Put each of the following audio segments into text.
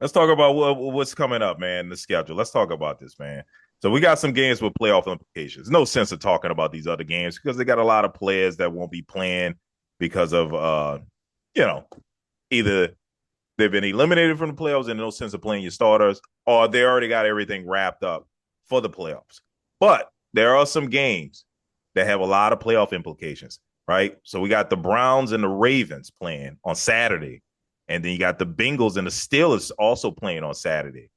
Let's talk about what's coming up, man. The schedule. Let's talk about this, man. So we got some games with playoff implications. No sense of talking about these other games because they got a lot of players that won't be playing because of you know, either they've been eliminated from the playoffs and no sense of playing your starters, or they already got everything wrapped up for the playoffs. But there are some games that have a lot of playoff implications, right? So we got the Browns and the Ravens playing on Saturday. And then you got the Bengals and the Steelers also playing on Saturday.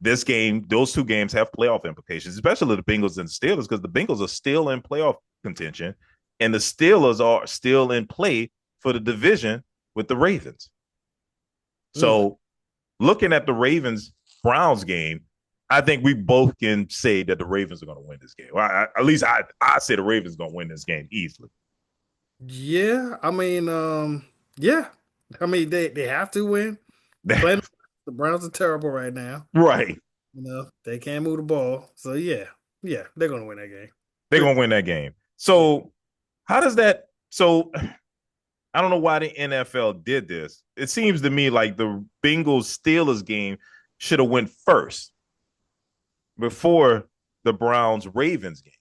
This game, those two games have playoff implications, especially the Bengals and the Steelers, because the Bengals are still in playoff contention and the Steelers are still in play for the division with the Ravens. So looking at the Ravens Browns game, I think we both can say that the Ravens are going to win this game. Well, at least I say the Ravens are going to win this game easily. Yeah, I mean, yeah, I mean they have to win. Playing the Browns are terrible right now. Right. They can't move the ball. So yeah, they're gonna win that game. They're going to win that game. Yeah. So how does that? So I don't know why the NFL did this. It seems to me like the Bengals Steelers game should have went first before the Browns Ravens game.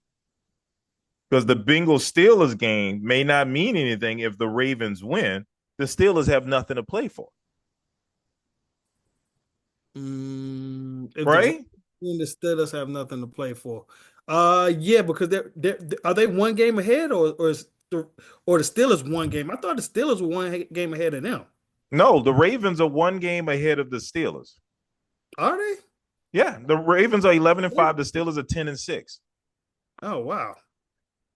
Because the Bengals Steelers game may not mean anything if the Ravens win. The Steelers have nothing to play for, If the right? Ravens and the Steelers have nothing to play for, yeah, because they're are they one game ahead or the Steelers one game? I thought the Steelers were one game ahead of them. No, the Ravens are one game ahead of the Steelers. Are they? Yeah, the Ravens are 11-5. The Steelers are 10-6. Oh wow.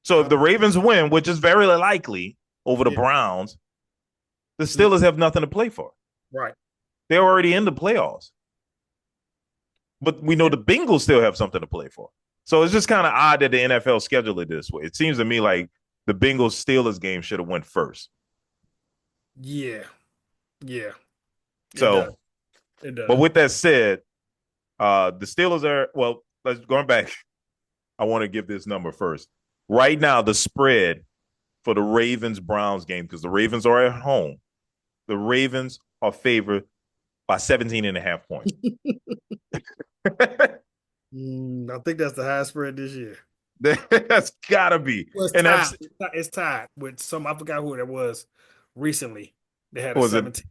So if Uh, the Ravens win, which is very likely over the yeah. Browns, the Mm, Steelers have nothing to play for. right. They're already in the playoffs. But we know Yeah. the Bengals still have something to play for. So it's just kind of odd that the NFL scheduled it this way. It seems to me like the Bengals Steelers game should have went first. Yeah. Yeah. It does. So, It but does. with that said, the Steelers are let's going back. I want to give this number first. Right now, the spread for the Ravens Browns game, because the Ravens are at home, the Ravens are favored by 17 and a half points. I think that's the high spread this year. That's gotta be. Well, it's And tied. that's It's tied with some. I forgot who it was recently. They had a was it 17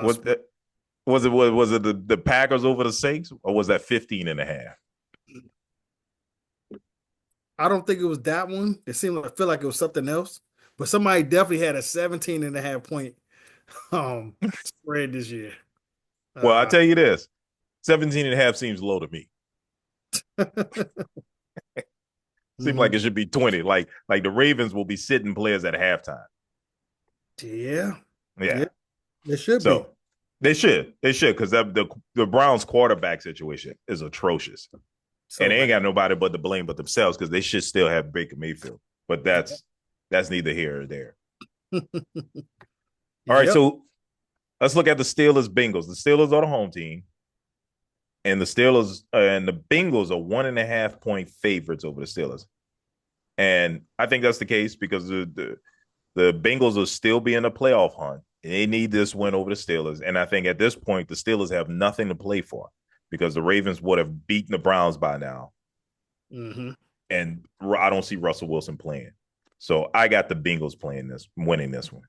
was spread. it was it the Packers over the Saints, or was that 15 and a half? I don't think it was that one. It seemed like I feel like it was something else. But somebody definitely had a 17 and a half point spread this year. Well, I Uh tell you this, 17 and a half seems low to me. Seems like mhm. it should be 20. Like the Ravens will be sitting players at halftime. Yeah. Yeah. Yeah. It should be. So they should, because the Browns quarterback situation is atrocious. And So they ain't bad. got nobody but to blame but themselves, because they should still have Baker Mayfield. But that's neither here or there. All right, Yep. so let's look at the Steelers Bengals. The Steelers are the home team, and the Steelers and the Bengals are 1.5 point favorites over the Steelers. And I think that's the case because the Bengals will still be in the playoff hunt. They need this win over the Steelers. And I think at this point, the Steelers have nothing to play for because the Ravens would have beaten the Browns by now. hmm And I don't see Russell Wilson playing. So I got the Bengals winning this one.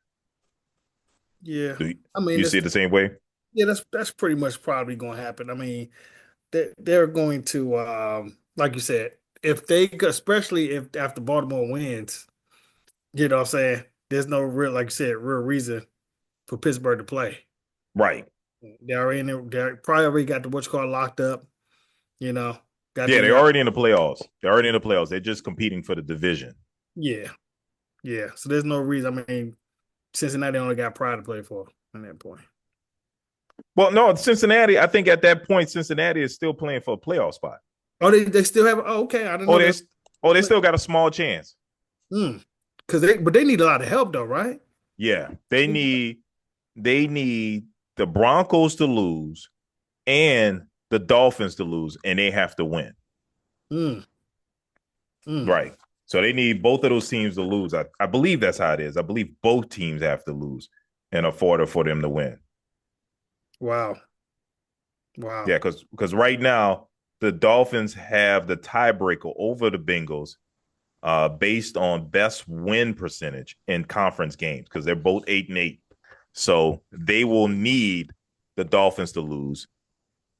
Yeah. Do I mean, you see that's it the same way? yeah, that's pretty much probably going to happen. I mean, they're going to like you said, if they especially if after Baltimore wins, you know what I'm saying, there's no real like you said, real reason for Pittsburgh to play. Right. They're already in there, they're probably already got the what's called locked up, you know, got Yeah, their they're guy. already in the playoffs. They're already in the playoffs. They're just competing for the division. Yeah, yeah. So there's no reason. I mean, Cincinnati only got pride to play for at that point. Well, no, Cincinnati, I think at that point, Cincinnati is still playing for a playoff spot. Oh, they still have oh, okay. I didn't Oh, know they that. oh, they still got a small chance. Because they need a lot of help though, right? Yeah. They need the Broncos to lose and the Dolphins to lose, and they have to win. Mm, mm. Right. So they need both of those teams to lose. I believe that's how it is. I believe both teams have to lose in order for them to win. Wow. Wow. Yeah, because right now the Dolphins have the tiebreaker over the Bengals based on best win percentage in conference games because they're both 8-8. So they will need the Dolphins to lose,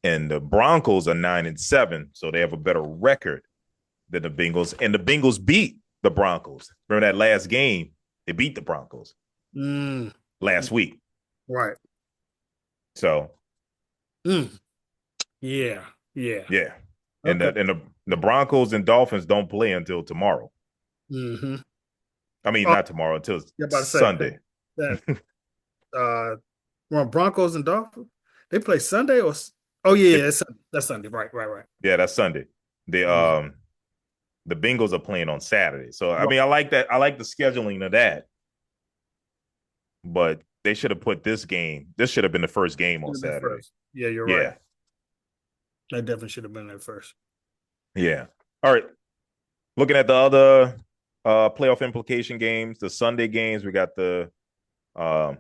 and the Broncos are 9-7, so they have a better record than the Bengals. And the Bengals beat the Broncos. Remember that last game? They beat the Broncos Mm, last week. right. So Mm, yeah. Yeah. yeah, and Okay. the Broncos and Dolphins don't play until tomorrow. Mm-hmm. I mean, Oh, not tomorrow, until you're about to say Sunday. that Broncos and Dolphins. They play Sunday oh yeah, They, that's Sunday. Right, right, right. yeah, that's Sunday. The Mhm. um the Bengals are playing on Saturday. So I Right. mean, I like that. I like the scheduling of that, but they should have put this game. This should have been the first game on Should have been Saturday. first. Yeah, you're right. Yeah, That definitely should have been there first. yeah. All right. Looking at the other playoff implication games, the Sunday games, we got the uh,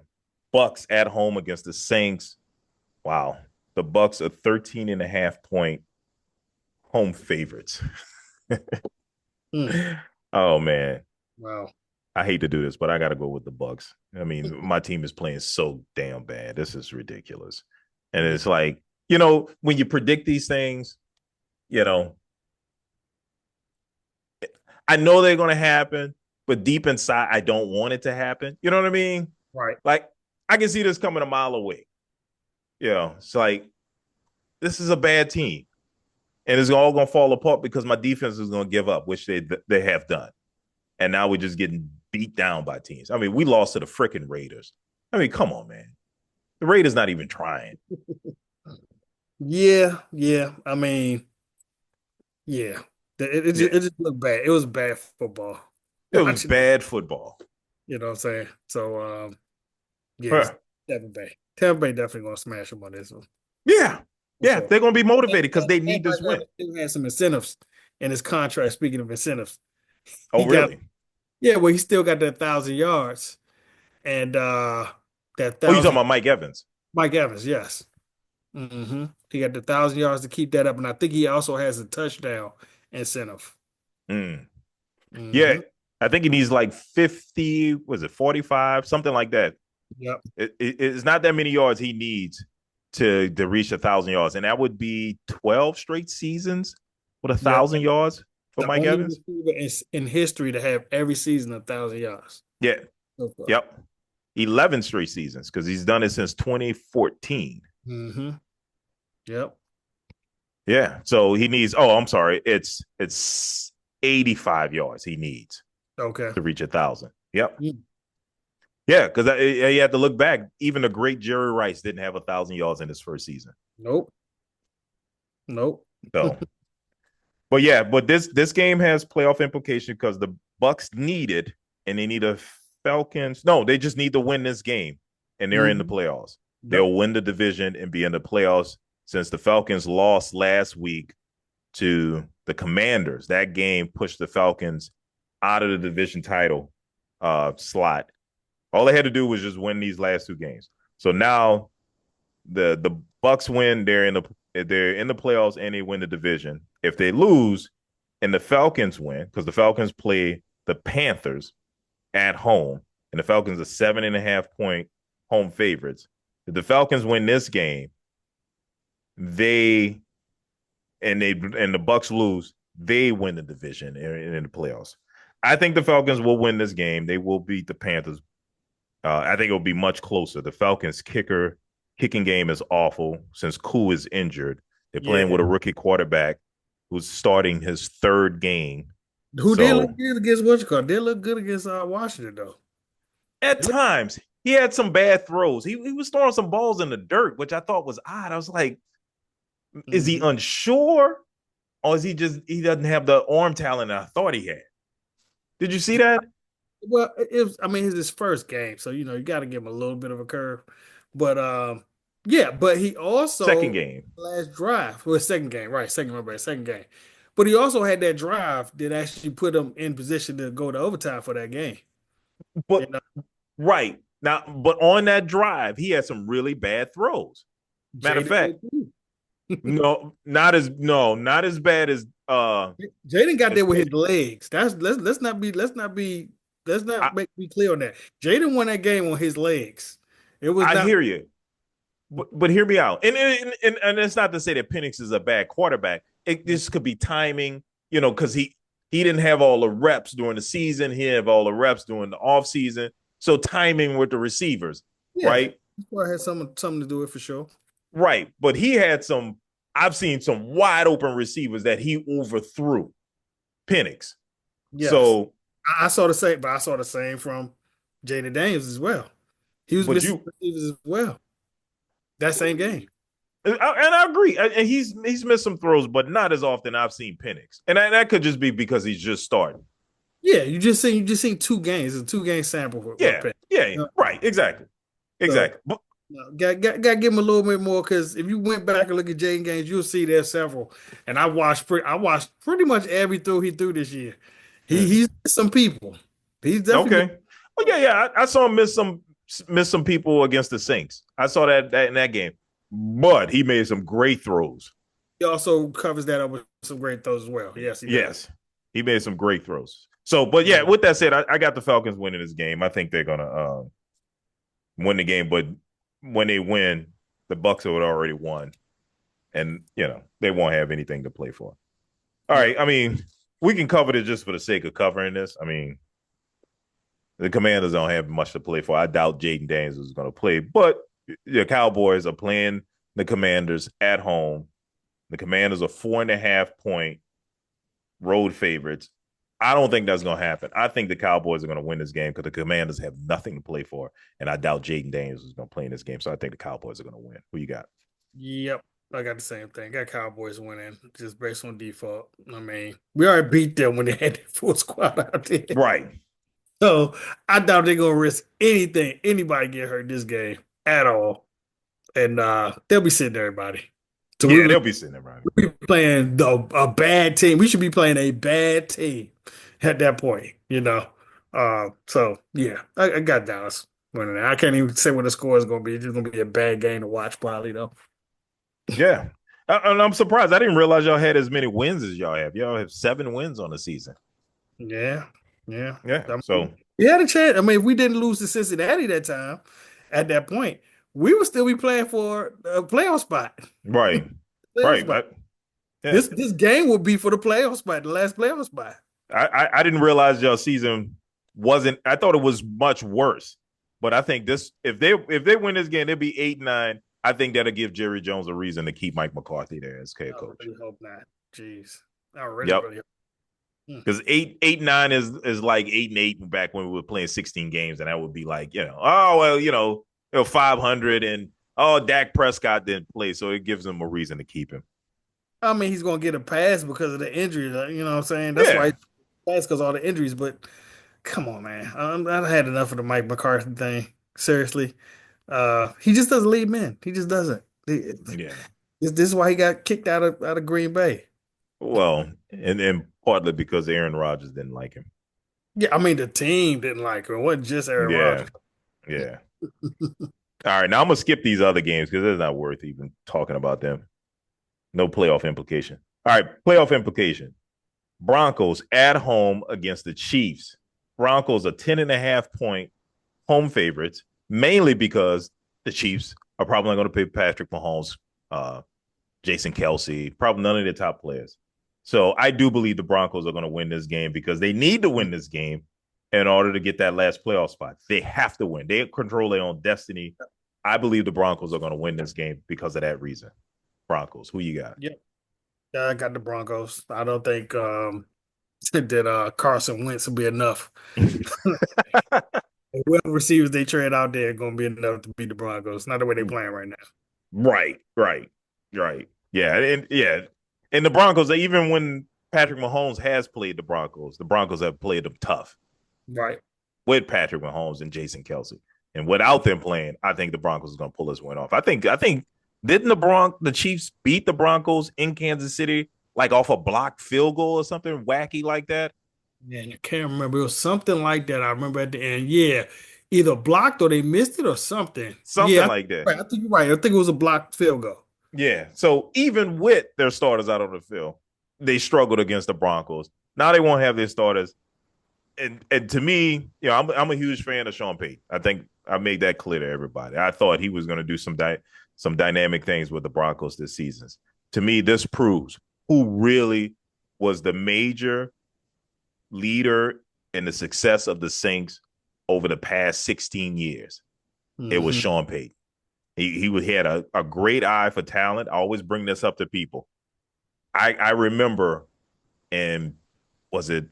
Bucks at home against the Saints. Wow, the Bucks are 13 and a half point home favorites. Mm, Oh man, wow. I hate to do this, but I got to go with the Bucks. I mean, my team is playing so damn bad. This is ridiculous. And Yeah, it's like, when you predict these things, you know, I know they're going to happen, but deep inside, I don't want it to happen. You know what I mean? right. Like, I can see this coming a mile away. It's like, this is a bad team. And it's all going to fall apart because my defense is going to give up, which they have done. And now we're just getting beat down by teams. I mean, we lost to the freaking Raiders. I mean, come on, man. The Raiders not even trying. Yeah, yeah. I mean, yeah. Yeah, It just looked bad. It was bad football. it was Watching, bad football. you know what I'm saying? So yes, Huh. Tampa Bay. Tampa Bay definitely gonna smash them on this one. Yeah, For yeah, sure. they're going to be And, motivated because and, they and need by this the way, win. still had some incentives in his contract. Speaking of incentives, Oh, he got really? yeah, well, he still got that 1,000 yards and that Oh, you talking thousand about Mike Evans? Mike Evans, yes. He got the 1,000 yards to keep that up, and I think he also has a touchdown incentive. Mm. Yeah, hmm I think he needs like 50. Was it 45? Something like that. Yep. It's not that many yards he needs to reach 1,000 yards, and that would be 12 straight seasons with a Yep. 1,000 yards for The Mike only Evans. receiver in history to have every season 1,000 yards Yeah, so far. yep. 11 straight seasons because he's done it since 2014. hmm Yep. Yeah. So he needs, oh, I'm sorry. It's 85 yards he needs Okay. to reach 1,000. Yep. Mm. Yeah, because you have to look back. Even the great Jerry Rice didn't have 1,000 yards in his first season. Nope. Nope. So, but yeah, but this game has playoff implication because the Bucks need it, and they need a Falcons. No, they just need to win this game, and they're in the hmm playoffs. Yep. They'll win the division and be in the playoffs. Since the Falcons lost last week to the Commanders, that game pushed the Falcons out of the division title slot. All they had to do was just win these last two games. So now the Bucks win, they're in the playoffs and they win the division. If they lose and the Falcons win, because the Falcons play the Panthers at home, and the Falcons are 7.5 point home favorites. If the Falcons win this game, they and the Bucks lose, they win the division in the playoffs. I think the Falcons will win this game. They will beat the Panthers. I think it'll be much closer. The Falcons kicking game is awful since Koo is injured. They're playing Yeah. with a rookie quarterback who's starting his third game. Who did look So good against what you call? Did look good against Washington though. at It looked- times he had some bad throws. He was throwing some balls in the dirt, which I thought was odd. I was like, is he Mhm. unsure? Or is he doesn't have the arm talent I thought he had? Did you see that? Well, it was, I mean, it's his first game, so you got to give him a little bit of a curve. But yeah, but he Second also game. last drive, well, second game, right? Second, my bad, second game. But he also had that drive that actually put him in position to go to overtime for that game. You But know, right. Now, but on that drive, he had some really bad throws. Matter of Jaden fact, did too. not as bad Jaden got as there with his Penix. legs. Let's I, not make be clear on that. Jaden won that game on his legs. It was I not. hear you. But hear me out. And it's not to say that Penix is a bad quarterback. This could be timing, because he didn't have all the reps during the season. He had all the reps during the off season. So timing with the receivers, Yeah, right? this boy had something to do with it for sure. Right. But he had some. I've seen some wide open receivers that he overthrew Penix. Yes, So, I saw the same, but I saw the same from Jaden Daniels as well. He was but missing you receivers as well that same game. and I agree. And he's missed some throws, but not as often I've seen Penix. And that could just be because he's just starting. Yeah, you just seen 2 games, a 2 game sample for Yeah, Penn. yeah, right, exactly, So exactly. But got to give him a little bit more because if you went back and look at Jaden games, you'll see there's several. And I watched pretty much every throw he threw this year. mm, He's missed some people. He's definitely okay. Oh yeah. I saw him miss some people against the Saints. I saw that in that game, but he made some great throws. he also covers that up with some great throws as well. Yes, he does. Yes, he made some great throws. So, but yeah, Mhm. with that said, I got the Falcons winning this game. I think they're gonna win the game, but when they win, the Bucks have already won, and they won't have anything to play for. All Yep. right, I mean, we can cover this just for the sake of covering this. I mean, the Commanders don't have much to play for. I doubt Jaden Daniels is going to play, but the Cowboys are playing the Commanders at home. The Commanders are 4.5 point road favorites. I don't think that's going to happen. I think the Cowboys are going to win this game because the Commanders have nothing to play for, and I doubt Jaden Daniels is going to play in this game. So I think the Cowboys are going to win. Who you got? Yep. I got the same thing. Got Cowboys winning just based on default. I mean, we already beat them when they had their full squad out there. Right. So I doubt they're gonna risk anybody get hurt this game at all. And they'll be sitting everybody. So Yeah, they'll be sitting there, right? we playing a bad team. We should be playing a bad team at that point. So yeah, I got Dallas winning. I can't even say what the score is gonna be. It's just gonna be a bad game to watch, probably though. Yeah. And I'm surprised. I didn't realize y'all had as many wins as y'all have. Y'all have 7 wins on the season. Yeah, yeah. Yeah. I So mean, we had a chance. I mean, if we didn't lose to Cincinnati that time, at that point, we would still be playing for a playoff spot. right, Playoff right. spot. Yeah. This game would be for the playoff spot, the last playoff spot. I didn't realize y'all season wasn't. I thought it was much worse. But I think this if they win this game, they'll be 8-9. I think that'll give Jerry Jones a reason to keep Mike McCarthy there as head I coach. really hope not. Jeez, I really, Yep. really hope. Hmm. Because 8-9 is like 8-8 back when we were playing 16 games, and that would be like, oh well, 500, and Dak Prescott didn't play, so it gives them a reason to keep him. I mean, he's gonna get a pass because of the injuries. You know what I'm saying? That's why Yeah. he passed because all the injuries. But come on, man, I've had enough of the Mike McCarthy thing. Seriously, he just doesn't lead men. He just doesn't. Yeah. This is why he got kicked out of Green Bay. Well, and partly because Aaron Rodgers didn't like him. Yeah, I mean the team didn't like him. It wasn't just Aaron Yeah. Rodgers. Yeah. All right. Now I'm gonna skip these other games because it's not worth even talking about them. No playoff implication. All right, playoff implication. Broncos at home against the Chiefs. Broncos are 10.5 point home favorites, mainly because the Chiefs are probably not going to pay Patrick Mahomes, Jason Kelsey, probably none of their top players. So I do believe the Broncos are going to win this game because they need to win this game in order to get that last playoff spot. They have to win. They control their own destiny. I believe the Broncos are going to win this game because of that reason. Broncos, who you got? Yep. Yeah, I got the Broncos. I don't think that Carson Wentz will be enough. Whoever receivers they trade out there are going to be enough to beat the Broncos. Not the way they're playing right now. Right, right, right. Yeah. And the Broncos, even when Patrick Mahomes has played the Broncos have played them tough Right. with Patrick Mahomes and Jason Kelsey. And without them playing, I think the Broncos are going to pull this win off. I think didn't the Chiefs beat the Broncos in Kansas City like off a blocked field goal or something wacky like that? Man, I can't remember. It was something like that. I remember at the end. Yeah. either blocked or they missed it or something. something Yeah, like that. I think you're right. I think it was a blocked field goal. Yeah. So even with their starters out on the field, they struggled against the Broncos. Now they won't have their starters. And to me, I'm a huge fan of Sean Payton. I think I made that clear to everybody. I thought he was going to do some dynamic things with the Broncos this season. To me, this proves who really was the major leader in the success of the Saints over the past 16 years. It was Hmm. Sean Payton. He had a great eye for talent. I always bring this up to people. I remember in, was it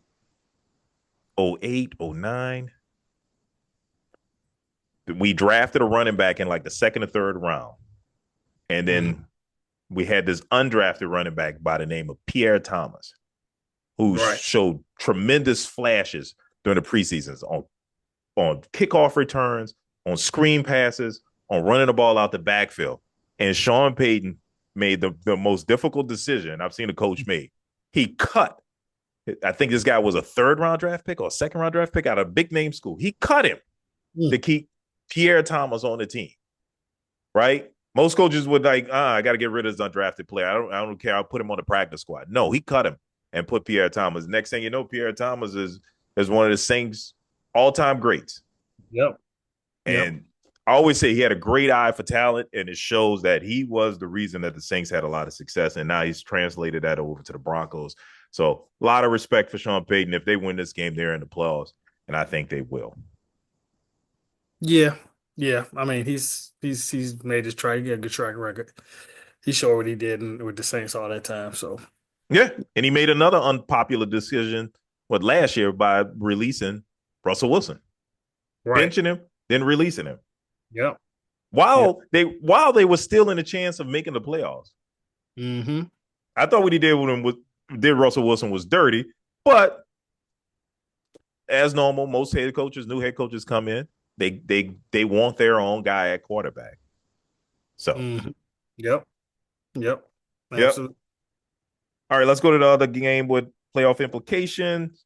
08, 09? We drafted a running back in like the second or third round. And Hmm. then we had this undrafted running back by the name of Pierre Thomas, who Right. showed tremendous flashes during the preseasons on kickoff returns, on screen passes, on running the ball out the backfield. And Sean Payton made the most difficult decision I've seen a coach make. He cut, I think this guy was a third round draft pick or a second round draft pick out of a big name school. He cut him to Mm. keep Pierre Thomas on the team, right? Most coaches would like, I got to get rid of this undrafted player. I don't care. I'll put him on the practice squad. No, he cut him and put Pierre Thomas. Next thing you know, Pierre Thomas is one of the Saints all time greats. Yep. Yep. And I always say he had a great eye for talent, and it shows that he was the reason that the Saints had a lot of success. And now he's translated that over to the Broncos. So a lot of respect for Sean Payton. If they win this game, they're in the playoffs, and I think they will. Yeah. Yeah. I mean, he's made his track. He got a good track record. He showed what he did with the Saints all that time. So Yeah, and he made another unpopular decision, last year by releasing Russell Wilson, right. benching him, then releasing him Yep. Yep. while they were still in the chance of making the playoffs. Hmm. I thought what he did with him did Russell Wilson was dirty, but as normal, most new head coaches come in, they want their own guy at quarterback. So, Hmm. Yep. Yep. yep. Absolutely. All right, let's go to the other game with playoff implications.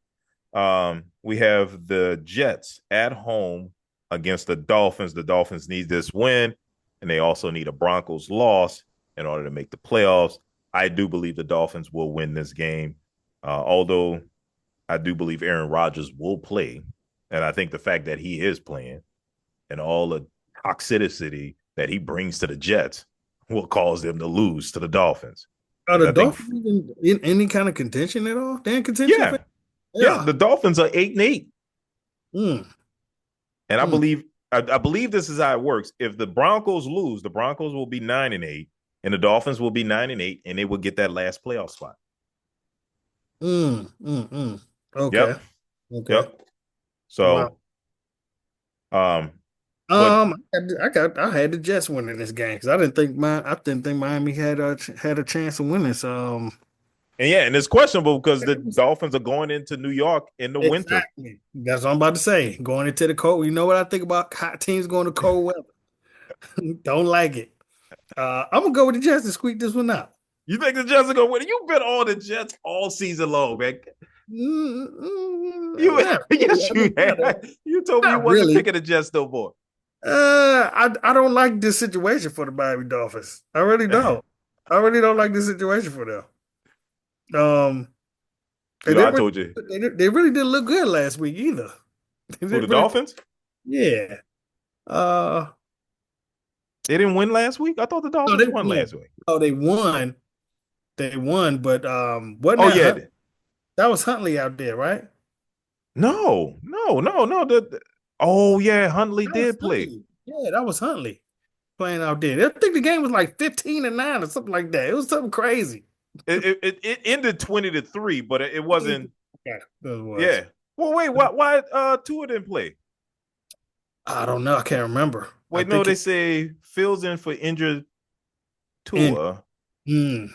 We have the Jets at home against the Dolphins. The Dolphins need this win, and they also need a Broncos loss in order to make the playoffs. I do believe the Dolphins will win this game, although I do believe Aaron Rodgers will play. And I think the fact that he is playing and all the toxicity that he brings to the Jets will cause them to lose to the Dolphins. Are Because the I think, Dolphins even in any kind of contention at all? They in contention yeah, for yeah, yeah. the Dolphins are 8-8. Mm, And I mm, believe I believe this is how it works. If the Broncos lose, the Broncos will be 9-8, and the Dolphins will be 9-8, and they will get that last playoff spot. mm. Okay. Yep, Okay. yep. Wow. So, um, but I had the Jets winning this game because I didn't think Miami had a chance of winning. So and yeah, and it's questionable because the it was- Dolphins are going into New York in the winter. exactly. That's what I'm about to say. Going into the cold, you know what I think about hot teams going to cold weather. Don't like it. I'm gonna go with the Jets to squeak this one out. You think the Jets are going to win? You've been on the Jets all season long, man. You Not really. yes, I you mean, had. You told me you not wasn't really. picking the Jets no more. I don't like this situation for the Miami Dolphins. I really don't. I really don't like this situation for them. Um, You and know, I told you they really didn't look good last week either. They who the didn't really, Dolphins? yeah. Uh, They didn't win last week. I thought the no, Dolphins won last week. they won. They won, but wasn't Oh that yeah, that was Huntley out there, right? no, no, no, no. Oh yeah, Huntley That was did play. Huntley. Yeah, that was Huntley playing out there. I think the game was like 15-9 or something like that. It was something crazy. It ended 20-3, but it wasn't. Yeah, it was. Yeah. Well, wait, why Tua didn't play? I don't know. I can't remember. I Wait, no, think they it say fills in for injured ended. Tua. Mm.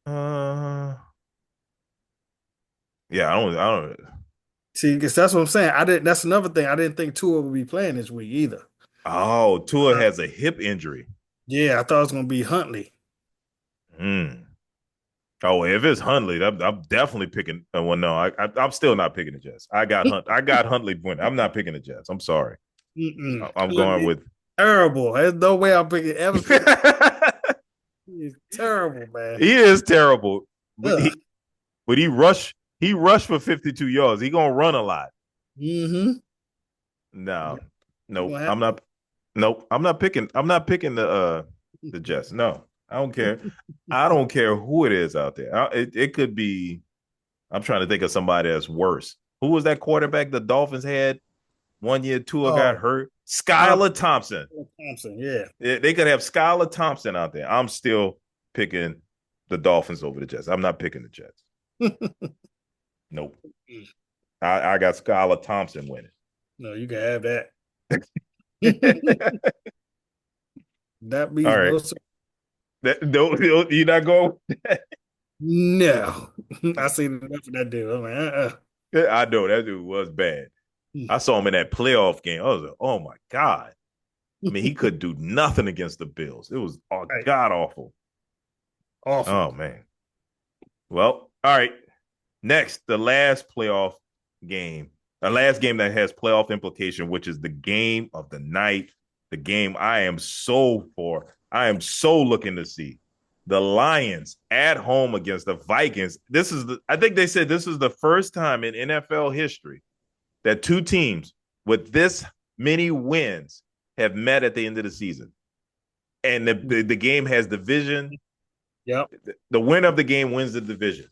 Uh, yeah, I don't. See, because that's what I'm saying. I didn't. That's another thing. I didn't think Tua would be playing this week either. Oh, Tua Uh, has a hip injury. yeah, I thought it was gonna be Huntley. Hmm. Oh, if it's Huntley, I'm definitely picking. Well, no, I'm still not picking the Jets. I got Huntley winning. I'm not picking the Jets. I'm sorry. Mm-mm. I'm going with. Terrible. There's no way I'm picking Evans for the. He's terrible, man. He is terrible, but Ugh. he rushed for 52 yards. He gonna run a lot. Mm-hmm. No, You're nope. gonna have I'm not. Nope. I'm not picking the Jets. No, I don't care. I don't care who it is out there. It could be. I'm trying to think of somebody that's worse. Who was that quarterback the Dolphins had 1 year? Tua got oh, hurt. uh, Skylar Thompson. Thompson, yeah. They could have Skylar Thompson out there. I'm still picking the Dolphins over the Jets. I'm not picking the Jets. Nope. I got Skylar Thompson winning. No, you can have that. All That means right. no. No, you're not going. No. I seen enough of that dude. I'm like, I know that dude was bad. I saw him in that playoff game. I was like, oh my God. I mean, he could do nothing against the Bills. It was right. god awful. Awful. Oh man. Well, all right. Next, the last playoff game, the last game that has playoff implication, which is the game of the night, the game I am so for. I am so looking to see the Lions at home against the Vikings. I think they said this is the first time in NFL history that two teams with this many wins have met at the end of the season. And the game has division. Yep. The winner of the game wins the division.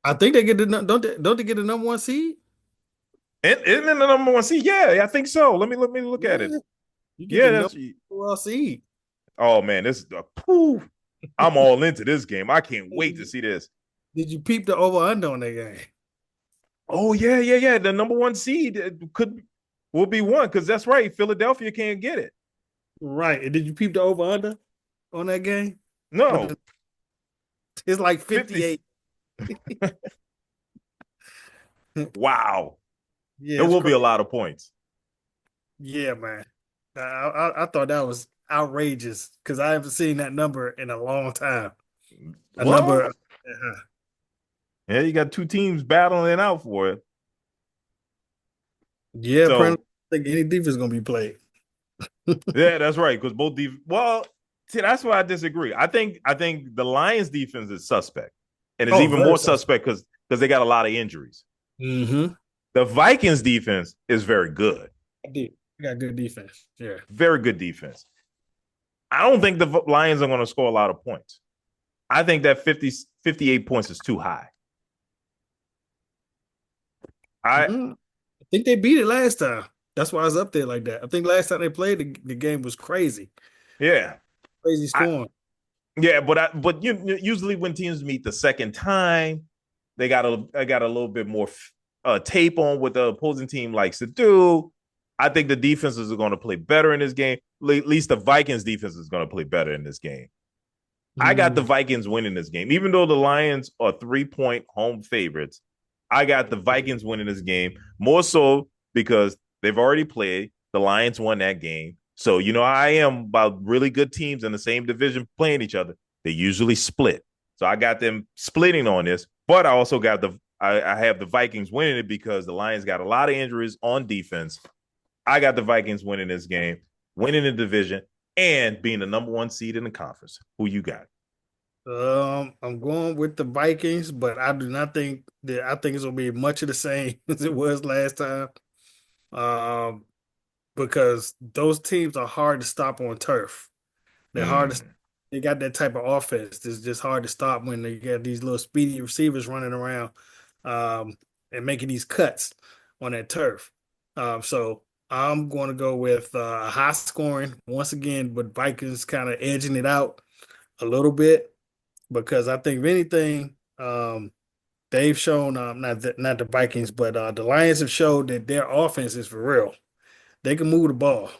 I think they get the don't they get the number one seed? And isn't it the number one seed? Yeah, I think so. Let me look at it. Yeah. You get Yeah, the that's. number one seed. Oh man, this is I'm all into this game. I can't wait to see this. Did you peep the over under on that game? Oh yeah. The number one seed will be one because that's right. Philadelphia can't get it. Right. And did you peep the over under on that game? No, It's like 50. 58. Wow, Yeah, it it's will be crazy. a lot of points. Yeah, man. I thought that was outrageous because I haven't seen that number in a long time. A What? number. Yeah, you got two teams battling it out for it. Yeah, apparently, So I think any defense is gonna be played. yeah, that's right. Because well, see, that's why I disagree. I think the Lions defense is suspect, and is Oh, even very more suspect. suspect because they got a lot of injuries. Mm-hmm. The Vikings defense is very good, I did. I got good defense. Yeah. very good defense. I don't think the Lions are going to score a lot of points. I think that 58 points is too high. I Mhm. I think they beat it last time. That's why I was up there like that. I think last time they played, the game was crazy. yeah. Crazy I scoring. Yeah, but usually when teams meet the second time, they got a little bit more tape on what the opposing team likes to do. I think the defenses are going to play better in this game. At least the Vikings defense is going to play better in this game. I got the Mm. Vikings winning this game, even though the Lions are 3-point home favorites. I got the Vikings winning this game more so because they've already played. The Lions won that game. So, I am about really good teams in the same division playing each other. They usually split. So I got them splitting on this, but I also got I have the Vikings winning it because the Lions got a lot of injuries on defense. I got the Vikings winning this game, winning the division, and being the number one seed in the conference. Who you got? I'm going with the Vikings, but I do not think that I think it's gonna be much of the same as it was last time. Um, because those teams are hard to stop on turf. They're hard to. Mm. They got that type of offense. It's just hard to stop when they get these little speedy receivers running around, and making these cuts on that turf. So I'm going to go with high scoring once again, but Vikings kind of edging it out a little bit because I think if anything, they've shown not the Vikings, but the Lions have showed that their offense is for real. They can move the ball,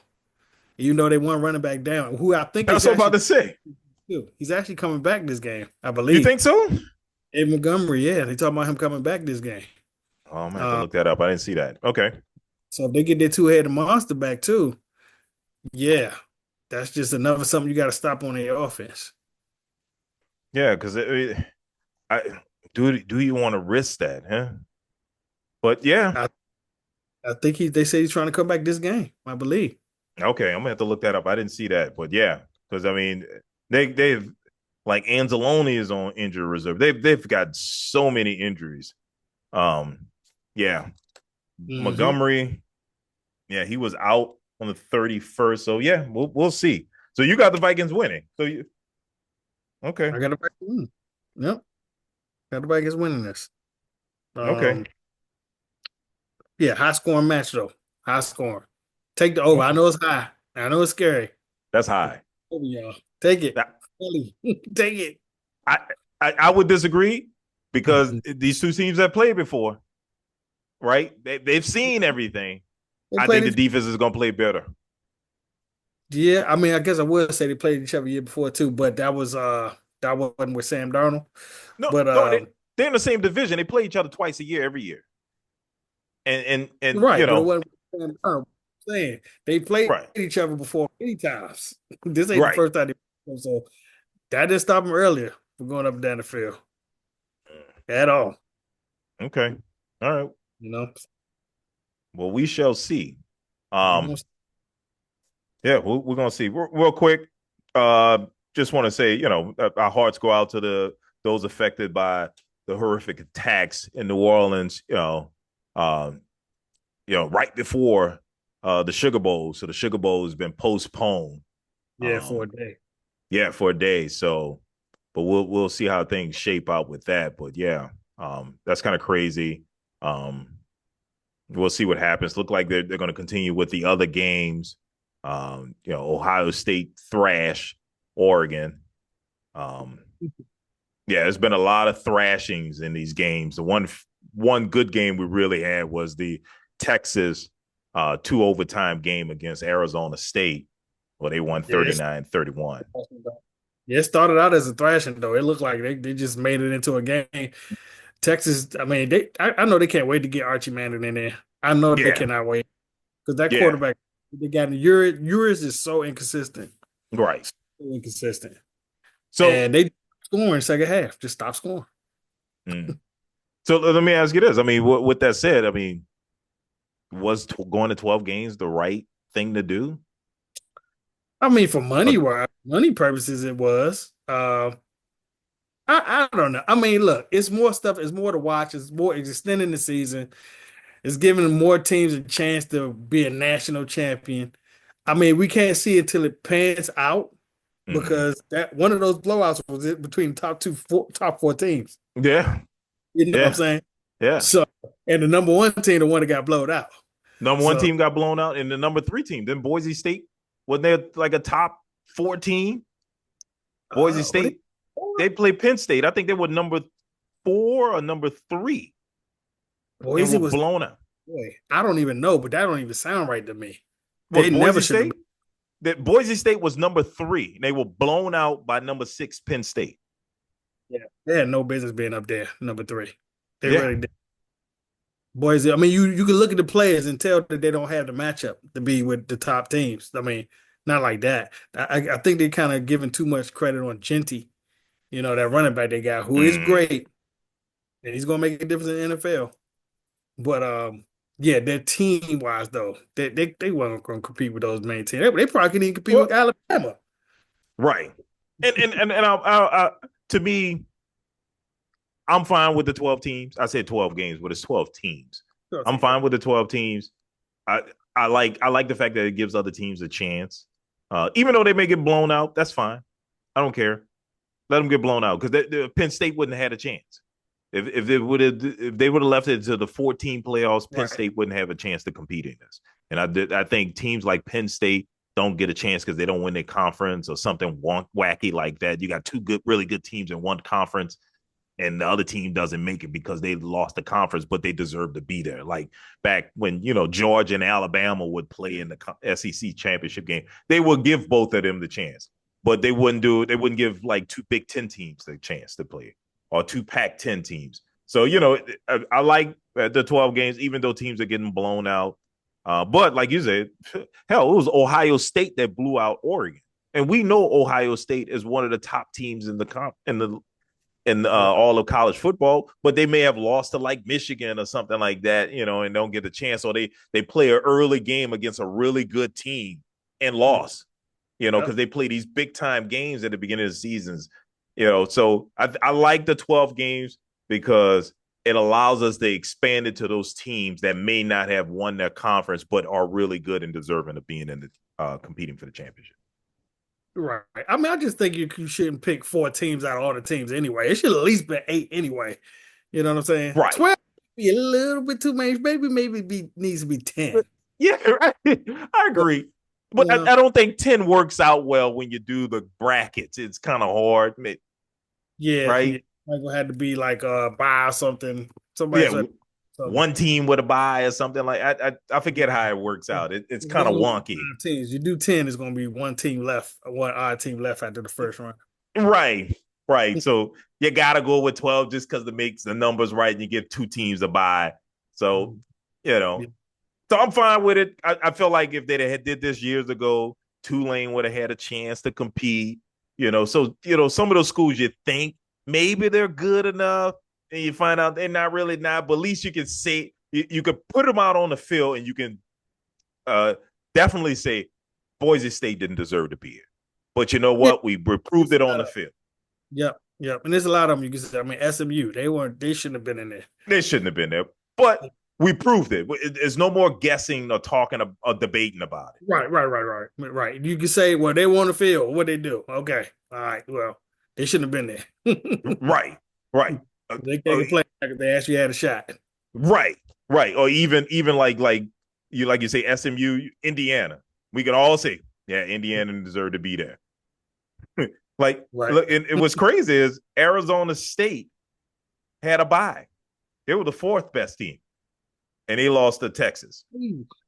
even though they want running back down, who I think That's is what I'm about actually to say. he's actually coming back this game, I You believe. think so? Ed Montgomery, yeah, they talking about him coming back this game. Oh, I'm gonna have to Uh, look that up. I didn't see that. Okay. so if they get their two-headed monster back too, yeah, that's just another something you got to stop on their offense. Yeah, because I do you want to risk that, huh? But yeah, I, I think they say he's trying to come back this game, I believe. Okay, I'm gonna have to look that up. I didn't see that, but yeah, because I mean, they've like Anzalone is on injury reserve. They've got so many injuries. Um, yeah, Hmm. Montgomery, yeah, he was out on the 31st. So yeah, we'll see. So you got the Vikings winning. So you okay, I got the Vikings winning. Yep, got the Vikings winning this. okay, Um, yeah, high scoring match though. High scoring. Take the over. I okay. know it's high. I know it's scary. That's But high. over, y'all. Take it. That- Philly. Take it. I, I would disagree because these two teams have played before, right? They've seen everything. They I think played the each. defense is gonna play better. Yeah, I mean, I guess I would say they played each other year before too, but that wasn't with Sam Darnold. No, But no, they're in the same division. They play each other twice a year, every year, and right, but it wasn't with Sam Darnold. I'm saying they played right, each other before many times. This ain't the right. first time so that didn't stop them earlier from going up and down the field at all. Okay, all right. You know, Well, we shall see. we gonna Um, yeah, we're gonna see. Real quick, uh, just want to say, our hearts go out to those affected by the horrific attacks in New Orleans. Um, right before the Sugar Bowl. So the Sugar Bowl has been postponed. yeah, for a Um, day. yeah, for a day. So, but we'll see how things shape out with that. But yeah, that's kind of crazy. Um, we'll see what happens. Look like they're going to continue with the other games. Ohio State thrash Oregon. Um, yeah, there's been a lot of thrashings in these games. The one good game we really had was the Texas two overtime game against Arizona State, where they won Yeah, 39-31. it started out as a thrashing though. It looked like they just made it into a game. Texas, I mean, I know they can't wait to get Archie Manning in there. I know they Yeah, cannot wait because that yeah, quarterback they got Urias is so inconsistent, right. so inconsistent, So, and they scoring second half. Just stop scoring. mm. so let me ask you this. I mean, with that said, I mean, was going to 12 games the right thing to do? I mean, for Uh, money purposes, it was. I don't know. I mean, look, it's more stuff. It's more to watch. It's extending the season. It's giving more teams a chance to be a national champion. I mean, we can't see it till it pans out mhm. because that one of those blowouts was it between top four teams. Yeah, You know what I'm yeah, saying? yeah. So, and the number one team, the one that got blowed out. Number one So, team got blown out, and the number three team. Then Boise State, wasn't they like a top 14? Boise what? State, they played Penn State. I think they were number four or number three, and Boise were was. blown out. Boy, I don't even know, but that don't even sound right to me. Was They never Boise should have State? been. That Boise State was number three. They were blown out by number six Penn State. Yeah, they had no business being up there, number three. They Yeah, really did. Boise, I mean, you can look at the players and tell that they don't have the matchup to be with the top teams. I mean, not like that. I think they're kind of giving too much credit on Genty, that running back they got, who is mm. great, and he's gonna make a difference in the NFL. But yeah, their team wise though, they weren't gonna compete with those main teams. They probably couldn't even compete with Well, Alabama. right. To me, I'm fine with the 12 teams. I said 12 games, but it's 12 teams. Sure, I'm teams, yeah. fine with the 12 teams. I I like the fact that it gives other teams a chance. Even though they may get blown out, that's fine. I don't care. Let them get blown out because Penn State wouldn't have had a chance. If they would have left it to the 14 playoffs, Penn Right. State wouldn't have a chance to compete in this. And I think teams like Penn State don't get a chance because they don't win their conference or something wacky like that. You got two really good teams in one conference, and the other team doesn't make it because they lost the conference, but they deserve to be there. Like back when Georgia and Alabama would play in the SEC championship game, they would give both of them the chance, but they wouldn't do it. They wouldn't give like two Big Ten teams the chance to play or two Pac-10 teams. So I like the 12 games, even though teams are getting blown out. But like you said, hell, it was Ohio State that blew out Oregon, and we know Ohio State is one of the top teams in Right. all of college football, but they may have lost to like Michigan or something like that, and don't get the chance, or they play an early game against a really good team, and lost, because Yep. they play these big time games at the beginning of the seasons, So I like the 12 games because it allows us to expand it to those teams that may not have won their conference, but are really good and deserving of being in the competing for the championship. Right. I mean, I just think you shouldn't pick four teams out of all the teams anyway. It should at least be eight anyway. You know what I'm saying? Right. 12 be a little bit too many. Maybe needs to be 10. Yeah, right. I agree. You But know, I don't think 10 works out well when you do the brackets. It's kind of hard, yeah. right? Might gonna have to be like buy something. Somebody's Yeah, like something. one team with a bye or something like I forget how it works out. It's They're kind of gonna lose wonky. 5 teams. You do 10, it's gonna be one team left, one odd team left after the first round. Right. Right. So you gotta go with 12 just because it makes the numbers right and you give two teams a bye. So, you Yeah. know, so I'm fine with it. I feel like if they had did this years ago, Tulane would have had a chance to compete. So some of those schools you think maybe they're good enough, and you find out they're not really not. But at least you can say you could put them out on the field, and you can uh, definitely say Boise State didn't deserve to be here. But you know Yeah. what? We proved it on the field. Yep. And there's a lot of them you can say. I mean, SMU, they shouldn't have been in there. They shouldn't have been there, but we proved it. There's no more guessing or talking or debating about it. Right. You can say, well, they want to feel what they do. Okay. All right. Well, they shouldn't have been there. Right, right, uh, They uh, can play like they actually had a shot. right, right. Or even like you say SMU, Indiana. We could all say, yeah, Indiana deserved to be there. Like, Right. look, and what's crazy is Arizona State had a bye. They were the fourth best team, and they lost to Texas.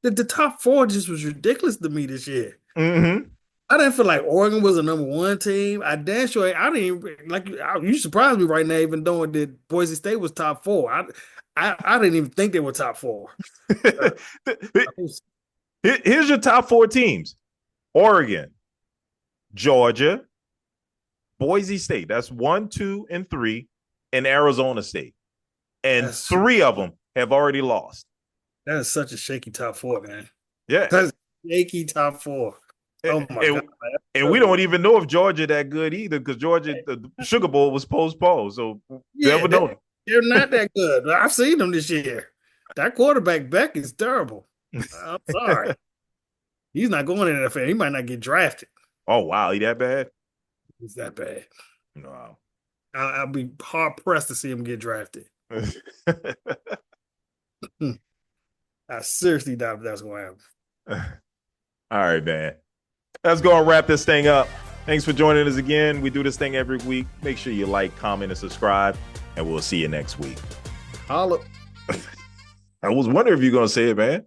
The top four just was ridiculous to me this year. Mm-hmm. I didn't feel like Oregon was a number one team. I damn sure I didn't even like you surprised me right now, even knowing that Boise State was top four. I didn't even think they were top four. Here's your top four teams: Oregon, Georgia, Boise State. That's 1, 2, and 3, and Arizona State. And That's three of them have already lost. that is such a shaky top four, man. Yeah. That's shaky top four. Oh my And, god. and we don't even know if Georgia that good either because Georgia, the Sugar Bowl was postponed. So Yeah, never know. they're not that good. I've seen them this year. That quarterback Beck is terrible. I'm sorry. He's not going in the NFL. He might not get drafted. Oh, wow. He that bad? He's that bad. Wow. I'll be hard pressed to see him get drafted. I seriously doubt if that's going to happen. All right, man. Let's go and wrap this thing up. Thanks for joining us again. We do this thing every week. Make sure you like, comment, and subscribe, and we'll see you next week. Holla. I was wondering if you're going to say it, man.